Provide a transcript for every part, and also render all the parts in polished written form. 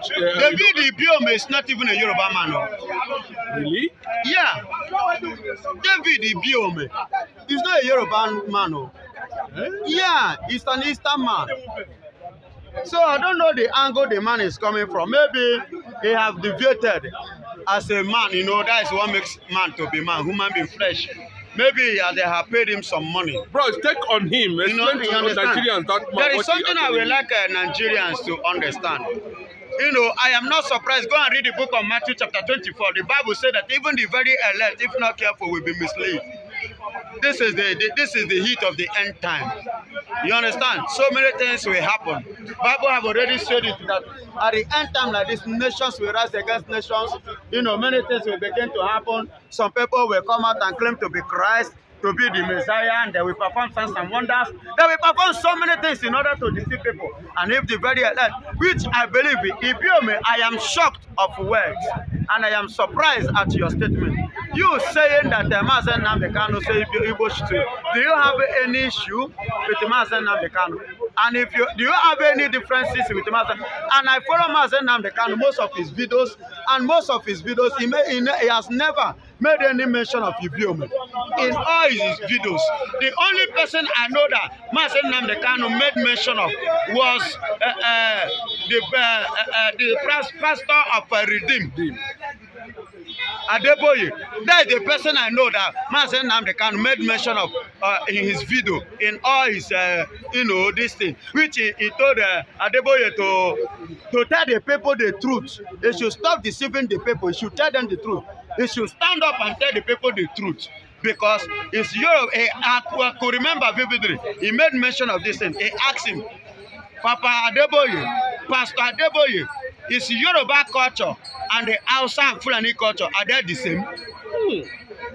David Ibiyeomie is not even a Yoruba man. Really? Yeah. David Ibiyeomie is not a Yoruba man. Yeah, he's an Eastern man. So I don't know the angle the man is coming from. Maybe he have deviated as a man, that is what makes man to be man, human being flesh. Maybe they have paid him some money. Bro, take on him. Explain to Nigerians that there is something I would like Nigerians to understand. I am not surprised. Go and read the book of Matthew chapter 24. The Bible says that even the very elect, if not careful, will be misled. This is the heat of the end time. You understand? So many things will happen. Bible have already said it that at the end time like this, nations will rise against nations. Many things will begin to happen. Some people will come out and claim to be Christ, to be the Messiah, and they will perform signs and wonders. They will perform so many things in order to deceive people. And if the very elect, which I believe in, Ibiyeomie, I am shocked of words, and I am surprised at your statement. You saying that Mazi Nnamdi Kanu say Igbo should. Do you have any issue with Mazi Nnamdi Kanu? And do you have any differences with Mazi? And I follow Mazi Nnamdi Kanu, most of his videos, he has never made any mention of Ibiyeomie in all his videos. The only person I know that Mazi Nnamdi Kanu made mention of was the pastor of Redeem. Adeboye. That is the person I know that Mazi Nnamdi Kanu made mention of in his video, in all his, this thing, which he told Adeboye to tell the people the truth. They should stop deceiving the people. He should tell them the truth. He should stand up and tell the people the truth. Because it's Europe. I could remember vividly. He made mention of this thing. He asked him, Papa Adeboye, Pastor Adeboye, is Yoruba culture and the Hausa and Fulani culture, are they the same?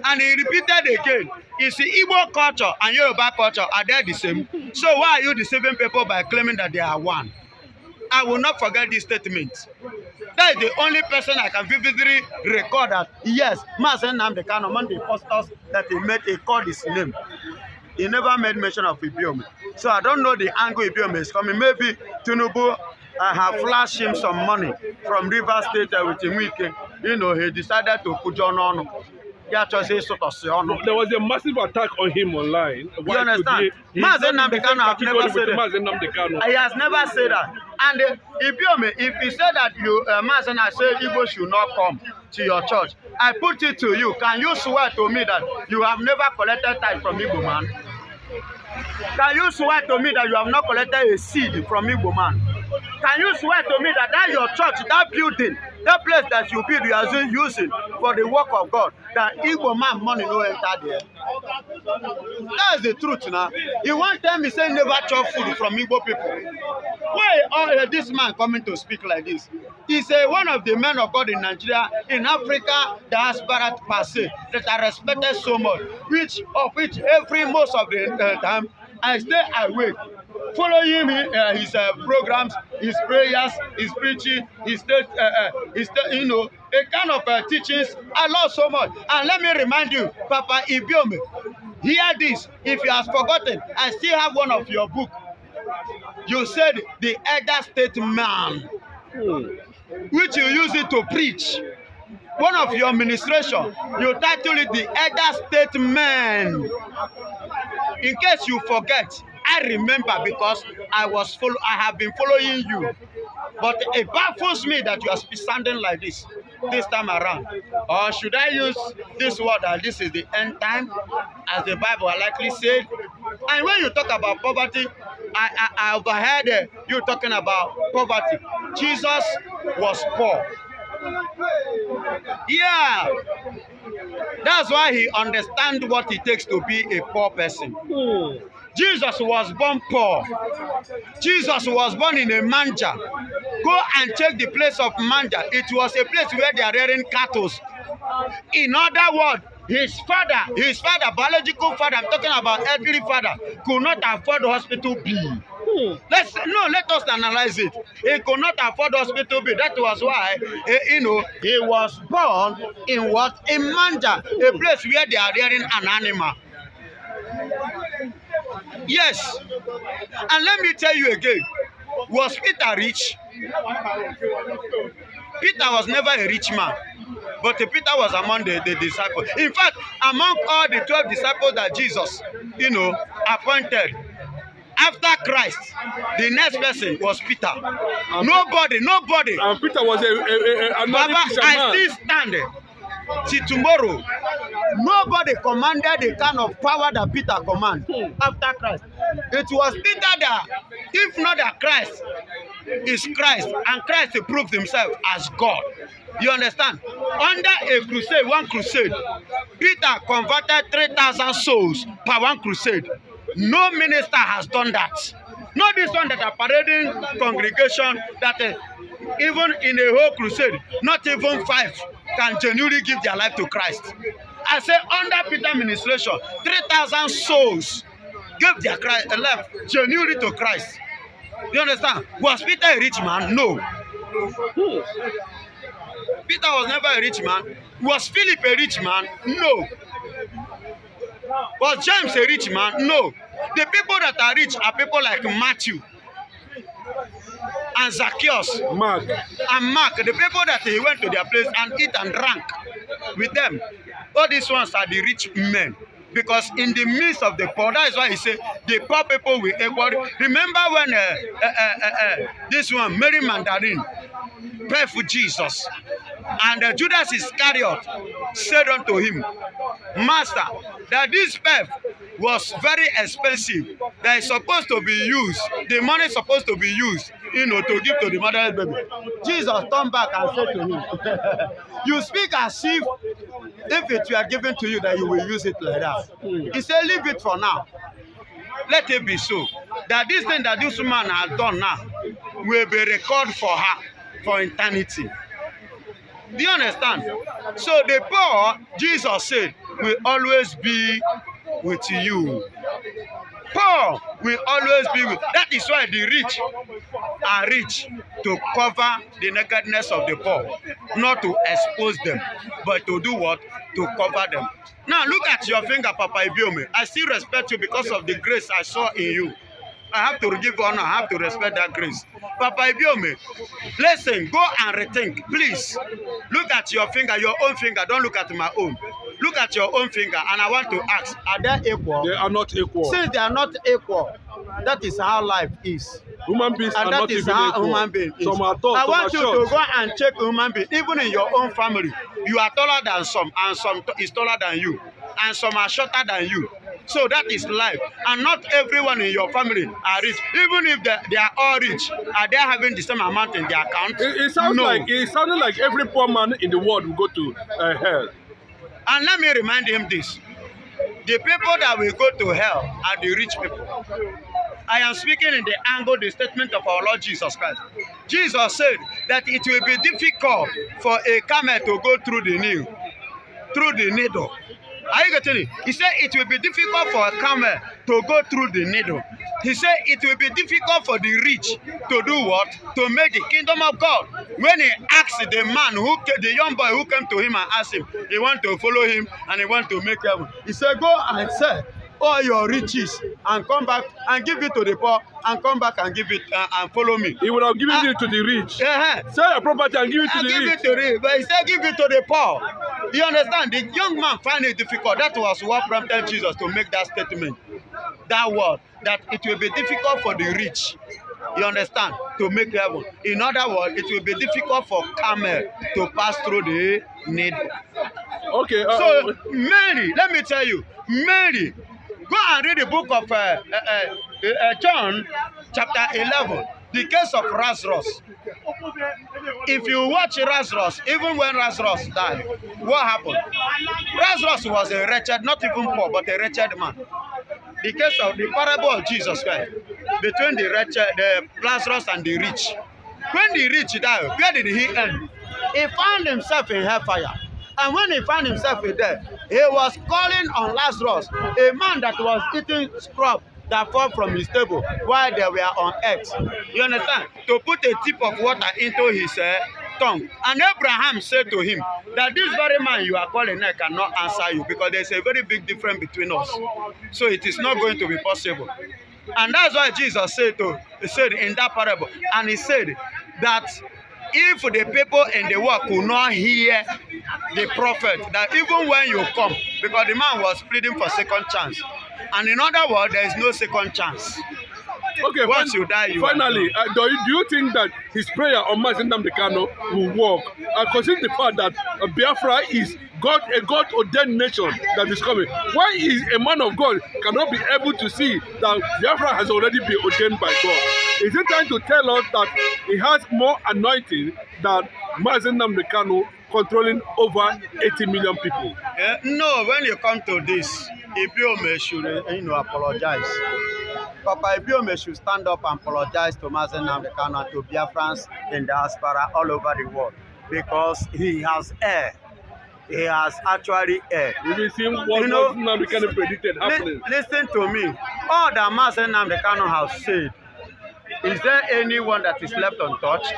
And he repeated again, is the Igbo culture and Yoruba culture, are they the same? So why are you deceiving people by claiming that they are one? I will not forget this statement. That is the only person I can vividly record that, yes, Mazi Nnamdi Kanu, among the apostles that he called his name. He never made mention of Ibiyeomie. So I don't know the angle Ibiyeomie is coming. Maybe Tinubu have flashed him some money from River State with him. He decided to put on. There was a massive attack on him online. You understand? Mazi Nnamdi Kanu have never said that. He has never said that. And Ibiyeomie, if he said that Mazi Nnamdi said Igbo should not come to your church, I put it to you. Can you swear to me that you have never collected tithe from Igbo man? Can you swear to me that you have not collected a seed from Igbo man? Can you swear to me that your church, that building, that place that you build, you are using for the work of God, that Igbo man money no enter there? That's the truth now. He one time he said never chop food from Igbo people. Why this man coming to speak like this? He's one of the men of God in Nigeria, in Africa, diaspora per se, that are respected so much, most of the time I stay awake, following his programs, his prayers, his preaching, his a kind of teachings. I love so much. And let me remind you, Papa Ibiyeomie, hear this. If you have forgotten, I still have one of your book. You said the elder statesman, which you use it to preach. One of your ministration, you title it the elder statesman. In case you forget, I remember because I have been following you. But it baffles me that you are standing like this time around. Or should I use this word that this is the end time, as the Bible likely said? And when you talk about poverty, I overheard you talking about poverty. Jesus was poor. Yeah. That's why he understands what it takes to be a poor person. Jesus was born poor. Jesus was born in a manger. Go and check the place of manger. It was a place where they are rearing cattle. In other words, his father, biological father, I'm talking about earthly father, could not afford hospital bill. Let us analyze it. He could not afford hospital bill. That was why, he was born in what? In manger, a place where they are rearing an animal. Yes. And let me tell you again, was Peter rich? Peter was never a rich man, but Peter was among the disciples. In fact, among all the 12 disciples that Jesus, appointed, after Christ, the next person was Peter. Nobody. And Peter was a Baba, I fisherman. still stand till tomorrow. Nobody commanded the kind of power that Peter commanded after Christ. It was Peter that, if not that Christ is Christ, and Christ proved himself as God. You understand? Under a crusade, one crusade, Peter converted 3,000 souls per one crusade. No minister has done that. Not this one that are parading congregation that even in a whole crusade, not even 5 can genuinely give their life to Christ. I say under Peter's administration, 3,000 souls gave their life genuinely to Christ. You understand? Was Peter a rich man? No. Peter was never a rich man. Was Philip a rich man? No. Was James a rich man? No. The people that are rich are people like Matthew and Zacchaeus Mark. and Mark. The people that he went to their place and eat and drank with them. All these ones are the rich men. Because in the midst of the poor, that is why he said the poor people will equal. Remember when this one, Mary Magdalene, prayed for Jesus. And Judas Iscariot said unto him, Master, that this pep was very expensive, that is supposed to be used, the money is supposed to be used, to give to the motherless baby. Jesus turned back and said to him, you speak as if it were given to you that you will use it like that. He said, leave it for now. Let it be so. That this thing that this woman has done now will be recorded for her for eternity. Do you understand? So the poor, Jesus said, will always be with you. Poor will always be with. That is why the rich are rich to cover the nakedness of the poor, not to expose them, but to do what? To cover them. Now look at your finger, Papa Ibiyeomie. I still respect you because of the grace I saw in you. I have to give honor. I have to respect that grace. Papa Ibiyeomie, listen, go and rethink, please. Look at your finger, your own finger. Don't look at my own. Look at your own finger, and I want to ask, are they equal? They are not equal. Since they are not equal, that is how life is. Human beings And are that not is even how equal. human being is. Some are tall, I some want are you short. to go and check human being. Even in your own family, you are taller than some, and some is taller than you, and some are shorter than you. So that is life. And not everyone in your family are rich. Even if they are all rich, are they having the same amount in their account? It sounds No. it sounded like every poor man in the world will go to hell. And let me remind him this. The people that will go to hell are the rich people. I am speaking in the angle, the statement of our Lord Jesus Christ. Jesus said that it will be difficult for a camel to go through the needle. Are you getting it? He said it will be difficult for a camel to go through the needle. He said it will be difficult for the rich to do what? To make the kingdom of God. When he asked the man, the young boy who came to him and asked him, he want to follow him and he want to make heaven. He said, go and sell all your riches and come back and give it to the poor and come back and give it and follow me. He would have given it to the rich. Sell your property and give it to the rich. But he said give it to the poor. You understand? The young man found it difficult. That was what prompted Jesus to make that statement. That word, that it will be difficult for the rich, you understand, to make heaven. In other words, it will be difficult for camel to pass through the needle. Okay. So Mary, let me tell you, Mary, go and read the book of John chapter 11, the case of Lazarus. If you watch Lazarus, even when Lazarus died, what happened? Lazarus was a wretched, not even poor, but a wretched man. The case of the parable of Jesus Christ between the wretched, the Lazarus and the rich. When the rich died, where did he end? He found himself in hellfire. And when he found himself in there, he was calling on Lazarus, a man that was eating scrub that fall from his table while they were on earth. You understand? To put a tip of water into his tongue. And Abraham said to him that this very man you are calling I cannot answer you because there's a very big difference between us. So it is not going to be possible. And that's why Jesus said in that parable, and he said, that if the people in the world could not hear the prophet, that even when you come, because the man was pleading for second chance, and in other words, there is no second chance. Okay, Once you die, you finally, do you think that his prayer on Mazi Nnamdi Kanu will work? Considering the fact that Biafra is a God-ordained nation that is coming, why is a man of God cannot be able to see that Biafra has already been ordained by God? Is he trying to tell us that he has more anointing than Mazi Nnamdi Kanu controlling over 80 million people? No, when you come to this, Ibiyeomie should apologize. Papa Ibiyeomie should stand up and apologize to Mazi Nnamdi Kanu and to Biafrans in diaspora all over the world, because he has erred. He has actually erred. We've seen what Nnamdi Kanu predicted happening. Listen to me. All that Mazi Nnamdi Kanu has said, is there anyone that is left untouched?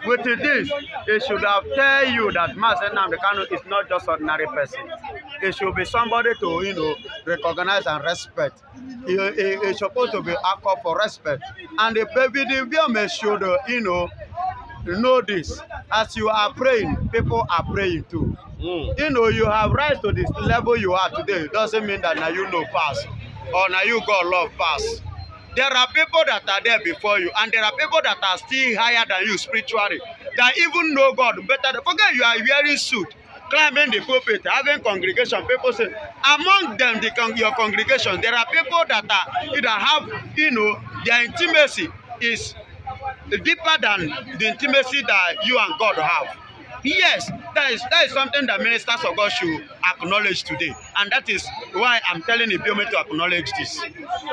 With this, it should have tell you that Mazi Nnamdi Kanu is not just ordinary person. It should be somebody to, recognize and respect. It's supposed to be a call for respect. And the Ibiyeomie should, know this. As you are praying, people are praying too. You have rise to this level you are today. It doesn't mean that now you know pass, or now you got love pass. There are people that are there before you, and there are people that are still higher than you spiritually, that even know God better. Forget you are wearing suit, climbing the pulpit, having congregation. People say, among them, your congregation, there are people that are either have, their intimacy is deeper than the intimacy that you and God have. Yes, that is something that ministers of God should acknowledge today. And that is why I'm telling Ibiyeomie to acknowledge this.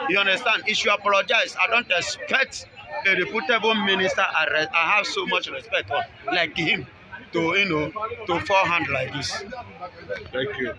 You understand? He should apologize. I don't expect a reputable minister I have so much respect for, like him, to fall hand like this. Thank you.